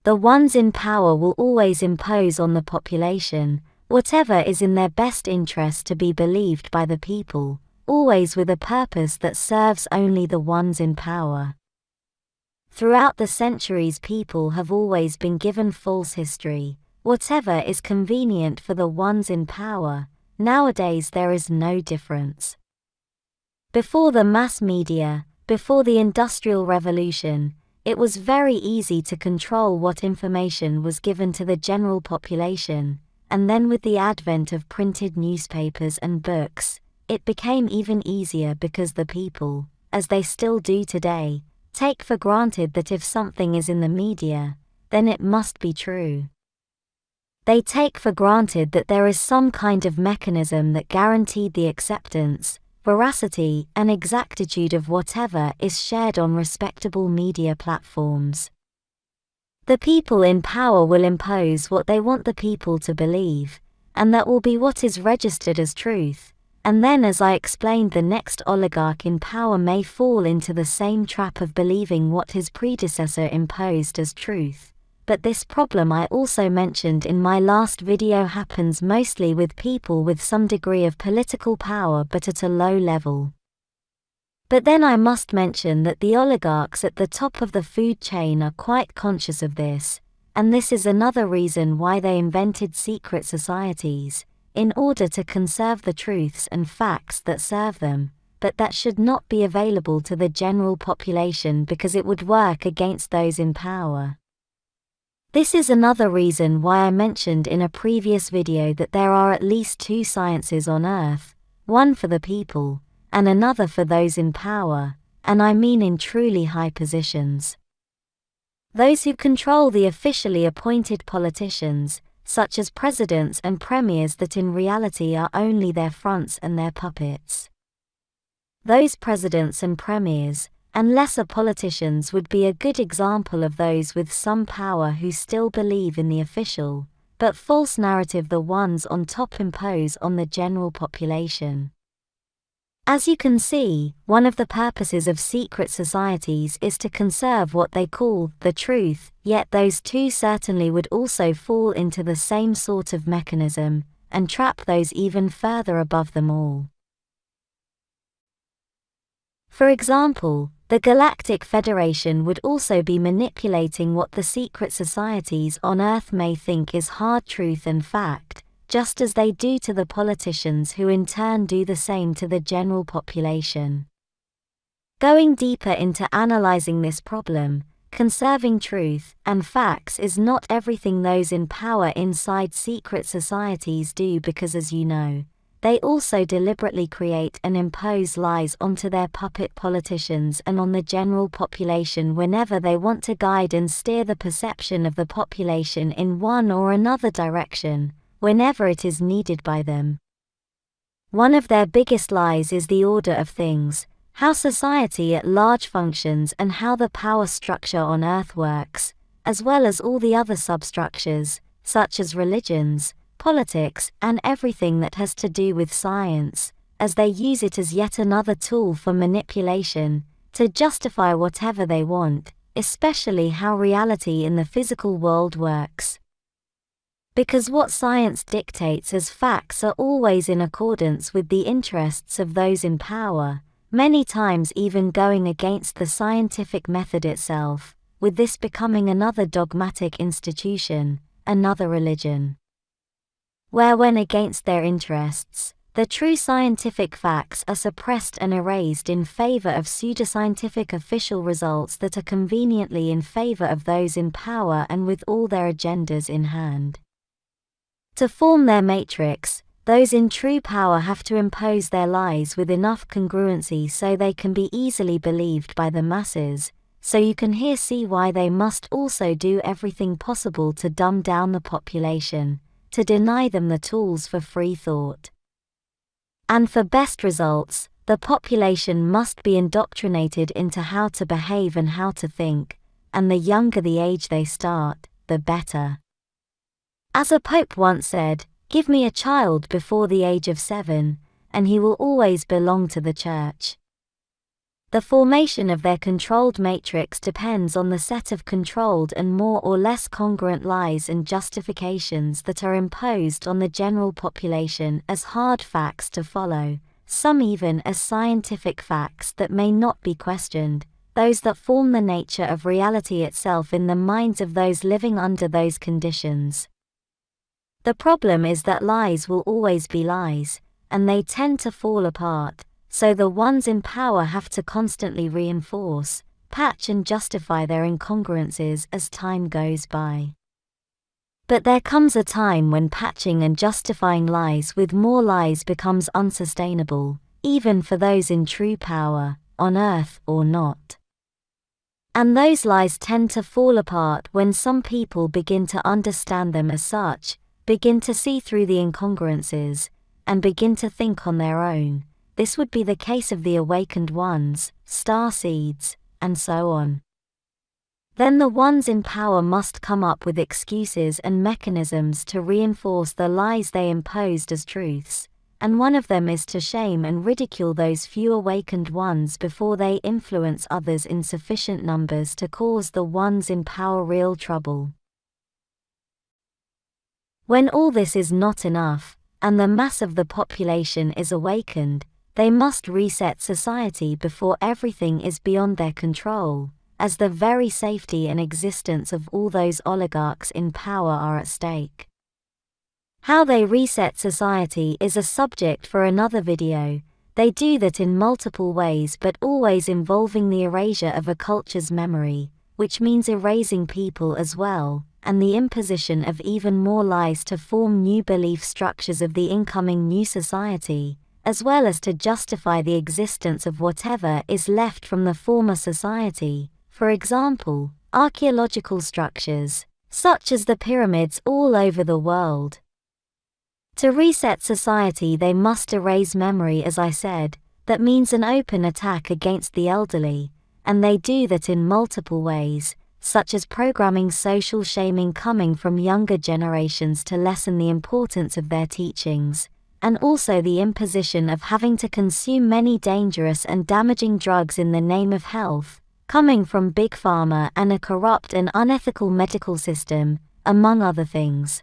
The ones in power will always impose on the population whatever is in their best interest to be believed by the people, always with a purpose that serves only the ones in power. Throughout the centuries, people have always been given false history, whatever is convenient for the ones in power. Nowadays there is no difference. Before the mass media, before the Industrial Revolution, it was very easy to control what information was given to the general population, and then with the advent of printed newspapers and books, it became even easier because the people, as they still do today, take for granted that if something is in the media, then it must be true. They take for granted that there is some kind of mechanism that guaranteed the acceptance, veracity, and exactitude of whatever is shared on respectable media platforms. The people in power will impose what they want the people to believe, and that will be what is registered as truth. And then, as I explained, the next oligarch in power may fall into the same trap of believing what his predecessor imposed as truth. But this problem I also mentioned in my last video happens mostly with people with some degree of political power but at a low level. But then I must mention that the oligarchs at the top of the food chain are quite conscious of this, and this is another reason why they invented secret societies, in order to conserve the truths and facts that serve them, but that should not be available to the general population because it would work against those in power. This is another reason why I mentioned in a previous video that there are at least two sciences on Earth, one for the people, and another for those in power, and I mean in truly high positions. Those who control the officially appointed politicians, such as presidents and premiers that in reality are only their fronts and their puppets. Those presidents and premiers, and lesser politicians would be a good example of those with some power who still believe in the official, but false narrative the ones on top impose on the general population. As you can see, one of the purposes of secret societies is to conserve what they call the truth, yet those two certainly would also fall into the same sort of mechanism, and trap those even further above them all. For example, the Galactic Federation would also be manipulating what the secret societies on Earth may think is hard truth and fact, just as they do to the politicians who in turn do the same to the general population. Going deeper into analyzing this problem, conserving truth and facts is not everything those in power inside secret societies do because, as you know, they also deliberately create and impose lies onto their puppet politicians and on the general population whenever they want to guide and steer the perception of the population in one or another direction, whenever it is needed by them. One of their biggest lies is the order of things, how society at large functions and how the power structure on Earth works, as well as all the other substructures, such as religions, politics, and everything that has to do with science, as they use it as yet another tool for manipulation, to justify whatever they want, especially how reality in the physical world works. Because what science dictates as facts are always in accordance with the interests of those in power, many times even going against the scientific method itself, with this becoming another dogmatic institution, another religion. Where when against their interests, the true scientific facts are suppressed and erased in favor of pseudoscientific official results that are conveniently in favor of those in power and with all their agendas in hand. To form their matrix, those in true power have to impose their lies with enough congruency so they can be easily believed by the masses, so you can here see why they must also do everything possible to dumb down the population, to deny them the tools for free thought. And for best results, the population must be indoctrinated into how to behave and how to think, and the younger the age they start, the better. As a pope once said, "Give me a child before the age of 7, and he will always belong to the church." The formation of their controlled matrix depends on the set of controlled and more or less congruent lies and justifications that are imposed on the general population as hard facts to follow, some even as scientific facts that may not be questioned, those that form the nature of reality itself in the minds of those living under those conditions. The problem is that lies will always be lies, and they tend to fall apart, so the ones in power have to constantly reinforce, patch and justify their incongruences as time goes by. But there comes a time when patching and justifying lies with more lies becomes unsustainable, even for those in true power, on Earth or not. And those lies tend to fall apart when some people begin to understand them as such, begin to see through the incongruences, and begin to think on their own. This would be the case of the awakened ones, star seeds, and so on. Then the ones in power must come up with excuses and mechanisms to reinforce the lies they imposed as truths, and one of them is to shame and ridicule those few awakened ones before they influence others in sufficient numbers to cause the ones in power real trouble. When all this is not enough, and the mass of the population is awakened, they must reset society before everything is beyond their control, as the very safety and existence of all those oligarchs in power are at stake. How they reset society is a subject for another video. They do that in multiple ways, but always involving the erasure of a culture's memory, which means erasing people as well, and the imposition of even more lies to form new belief structures of the incoming new society, as well as to justify the existence of whatever is left from the former society, for example, archaeological structures, such as the pyramids all over the world. To reset society they must erase memory, as I said. That means an open attack against the elderly, and they do that in multiple ways, such as programming social shaming coming from younger generations to lessen the importance of their teachings, and also the imposition of having to consume many dangerous and damaging drugs in the name of health, coming from Big Pharma and a corrupt and unethical medical system, among other things.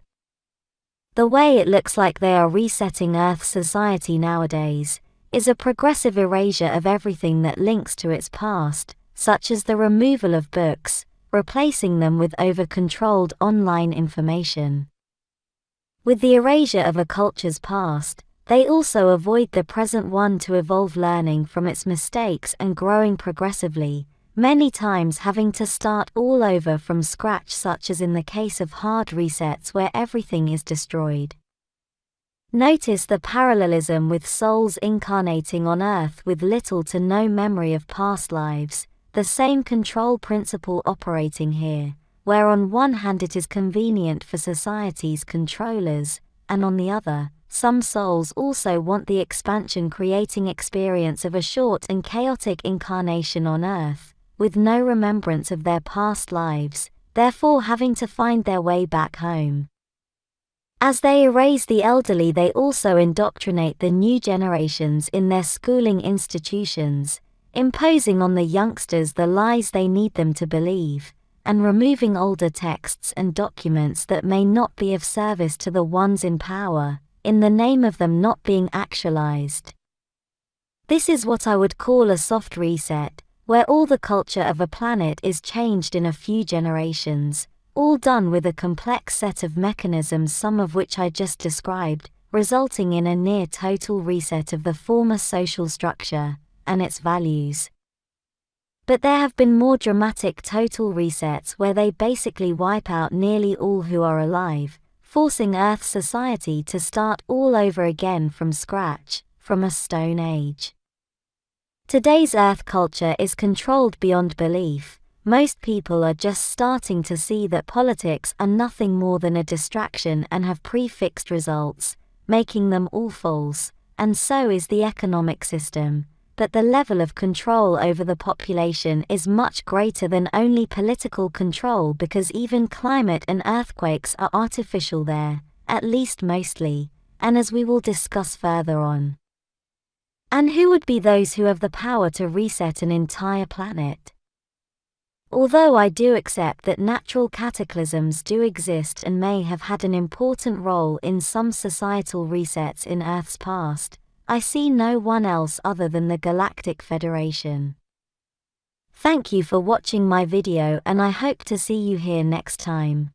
The way it looks like they are resetting Earth's society nowadays is a progressive erasure of everything that links to its past, such as the removal of books, replacing them with over-controlled online information. With the erasure of a culture's past, they also avoid the present one to evolve, learning from its mistakes and growing progressively, many times having to start all over from scratch, such as in the case of hard resets where everything is destroyed. Notice the parallelism with souls incarnating on Earth with little to no memory of past lives, the same control principle operating here, where on one hand it is convenient for society's controllers, and on the other, some souls also want the expansion creating experience of a short and chaotic incarnation on Earth, with no remembrance of their past lives, therefore having to find their way back home. As they erase the elderly, they also indoctrinate the new generations in their schooling institutions, imposing on the youngsters the lies they need them to believe, and removing older texts and documents that may not be of service to the ones in power, in the name of them not being actualized. This is what I would call a soft reset, where all the culture of a planet is changed in a few generations, all done with a complex set of mechanisms, some of which I just described, resulting in a near total reset of the former social structure and its values. But there have been more dramatic total resets where they basically wipe out nearly all who are alive, forcing Earth's society to start all over again from scratch, from a stone age. Today's Earth culture is controlled beyond belief. Most people are just starting to see that politics are nothing more than a distraction and have prefixed results, making them all false, and so is the economic system. But the level of control over the population is much greater than only political control, because even climate and earthquakes are artificial there, at least mostly, and as we will discuss further on. And who would be those who have the power to reset an entire planet? Although I do accept that natural cataclysms do exist and may have had an important role in some societal resets in Earth's past, I see no one else other than the Galactic Federation. Thank you for watching my video, and I hope to see you here next time.